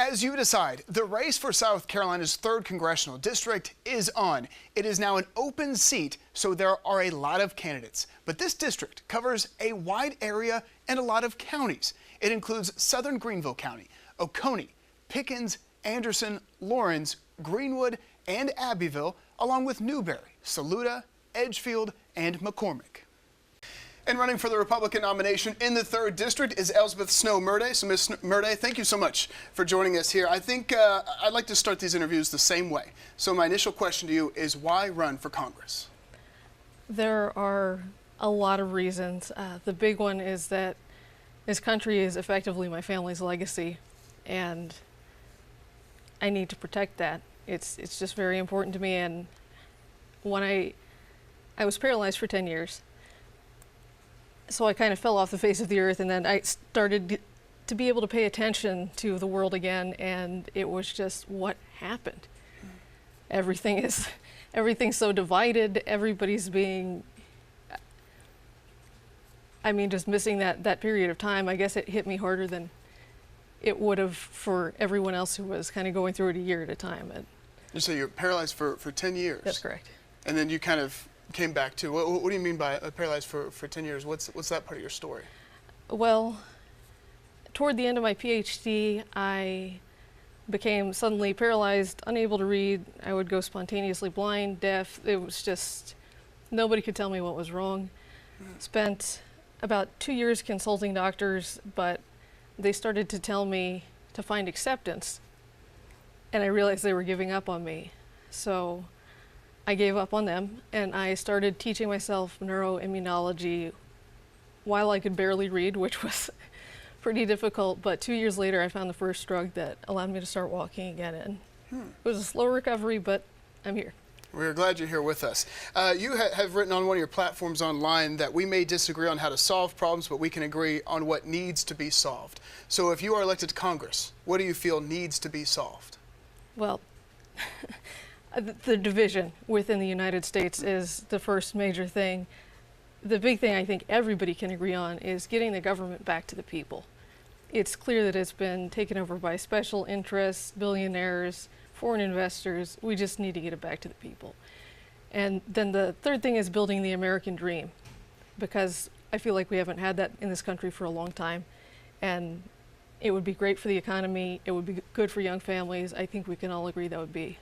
As you decide, the race for South Carolina's 3rd Congressional District is on. It is now an open seat, so there are a lot of candidates. But this district covers a wide area and a lot of counties. It includes southern Greenville County, Oconee, Pickens, Anderson, Lawrence, Greenwood, and Abbeville, along with Newberry, Saluda, Edgefield, and McCormick. And running for the Republican nomination in the 3rd District is Elspeth Snow Murday. So, Ms. Murday, thank you so much for joining us here. I think I'd like to start these interviews the same way. So my initial question to you is, why run for Congress? There are a lot of reasons. The big one is that this country is effectively my family's legacy, and I need to protect that. It's just very important to me. And when I was paralyzed for 10 years, so I kind of fell off the face of the earth, and then I started to be able to pay attention to the world again, and it was just what happened. Everything's so divided. Everybody's being, just missing that period of time. I guess it hit me harder than it would have for everyone else who was kind of going through it a year at a time. You say you're paralyzed for 10 years? That's correct. And then you kind of came back to, what do you mean by paralyzed for 10 years? What's that part of your story? Well, toward the end of my PhD, I became suddenly paralyzed, unable to read. I would go spontaneously blind, deaf. It was just, nobody could tell me what was wrong. Spent about 2 years consulting doctors, but they started to tell me to find acceptance, and I realized they were giving up on me. So I gave up on them, and I started teaching myself neuroimmunology while I could barely read, which was pretty difficult. But 2 years later, I found the first drug that allowed me to start walking again. And it was a slow recovery, but I'm here. We're glad you're here with us. You have written on one of your platforms online that we may disagree on how to solve problems, but we can agree on what needs to be solved. So if you are elected to Congress, what do you feel needs to be solved? Well, the division within the United States is the first major thing. The big thing I think everybody can agree on is getting the government back to the people. It's clear that it's been taken over by special interests, billionaires, foreign investors. We just need to get it back to the people. And then the third thing is building the American dream, because I feel like we haven't had that in this country for a long time. And it would be great for the economy. It would be good for young families. I think we can all agree that would be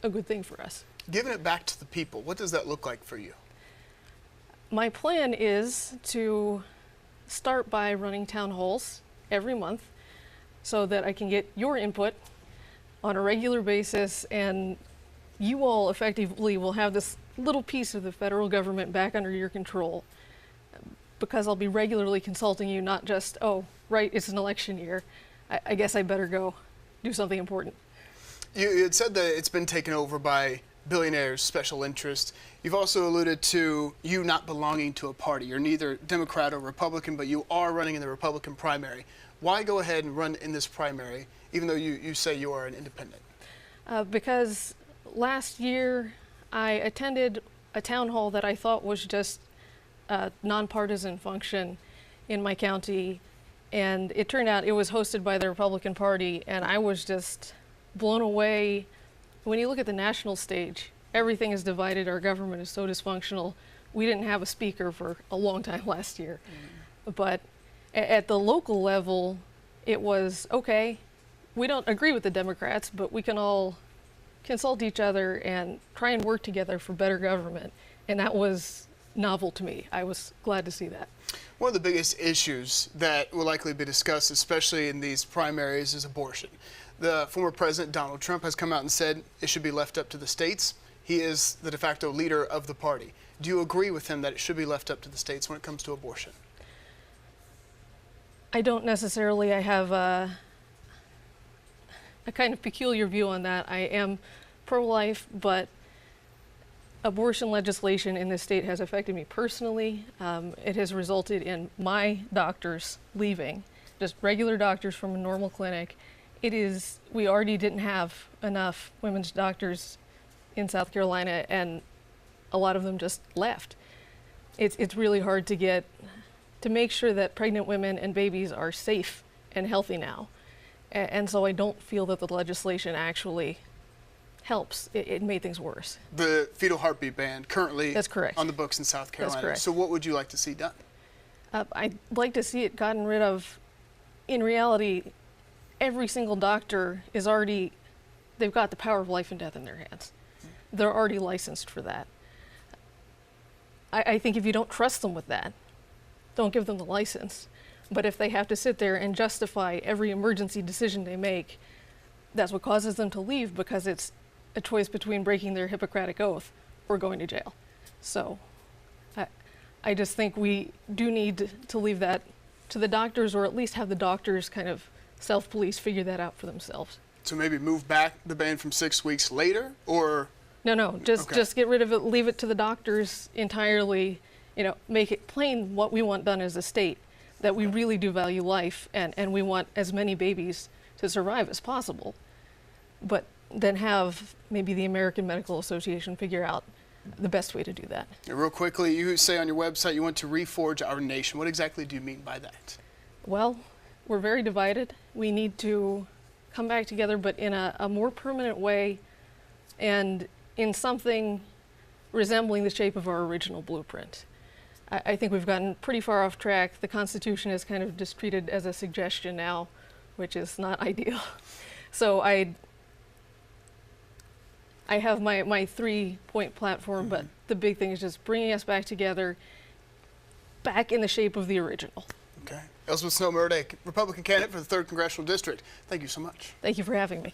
a good thing for us. Giving it back to the people, what does that look like for you? My plan is to start by running town halls every month so that I can get your input on a regular basis, and you all effectively will have this little piece of the federal government back under your control, because I'll be regularly consulting you, not just, oh, right, it's an election year. I guess I better go do something important. You had said that it's been taken over by billionaires, special interests. You've also alluded to you not belonging to a party. You're neither Democrat or Republican, but you are running in the Republican primary. Why go ahead and run in this primary, even though you say you are an independent? Because last year I attended a town hall that I thought was just a nonpartisan function in my county, and it turned out it was hosted by the Republican Party, and I was just blown away. When you look at the national stage, everything is divided. Our government is so dysfunctional. We didn't have a speaker for a long time last year. But at the local level, it was, okay, we don't agree with the Democrats, but we can all consult each other and try and work together for better government. And that was novel to me. I was glad to see that. One of the biggest issues that will likely be discussed, especially in these primaries, is abortion. The former President Donald Trump has come out and said it should be left up to the states. He is the de facto leader of the party. Do you agree with him that it should be left up to the states when it comes to abortion? I don't necessarily. I have a kind of peculiar view on that. I am pro-life, but abortion legislation in this state has affected me personally. It has resulted in my doctors leaving, just regular doctors from a normal clinic. We already didn't have enough women's doctors in South Carolina, and a lot of them just left. It's really hard to make sure that pregnant women and babies are safe and healthy now. And so I don't feel that the legislation actually helps. It made things worse. The fetal heartbeat ban currently That's correct. on the books in South Carolina. That's correct. So what would you like to see done? I'd like to see it gotten rid of. In reality, every single doctor is already, they've got the power of life and death in their hands. They're already licensed for that. I think if you don't trust them with that, don't give them the license. But if they have to sit there and justify every emergency decision they make, that's what causes them to leave, because it's a choice between breaking their Hippocratic oath or going to jail. So I just think we do need to leave that to the doctors, or at least have the doctors kind of self-police, figure that out for themselves. So maybe move back the ban from 6 weeks later, or? No, just get rid of it, leave it to the doctors entirely, make it plain what we want done as a state, that we really do value life, and we want as many babies to survive as possible. But then have maybe the American Medical Association figure out the best way to do that. Real quickly, you say on your website you want to reforge our nation. What exactly do you mean by that? Well, we're very divided. We need to come back together, but in a more permanent way, and in something resembling the shape of our original blueprint. I think we've gotten pretty far off track. The Constitution is kind of just treated as a suggestion now, which is not ideal. So I have my 3-point platform, but the big thing is just bringing us back together, back in the shape of the original. Okay. Elspeth Snow Murday, Republican candidate for the 3rd Congressional District. Thank you so much. Thank you for having me.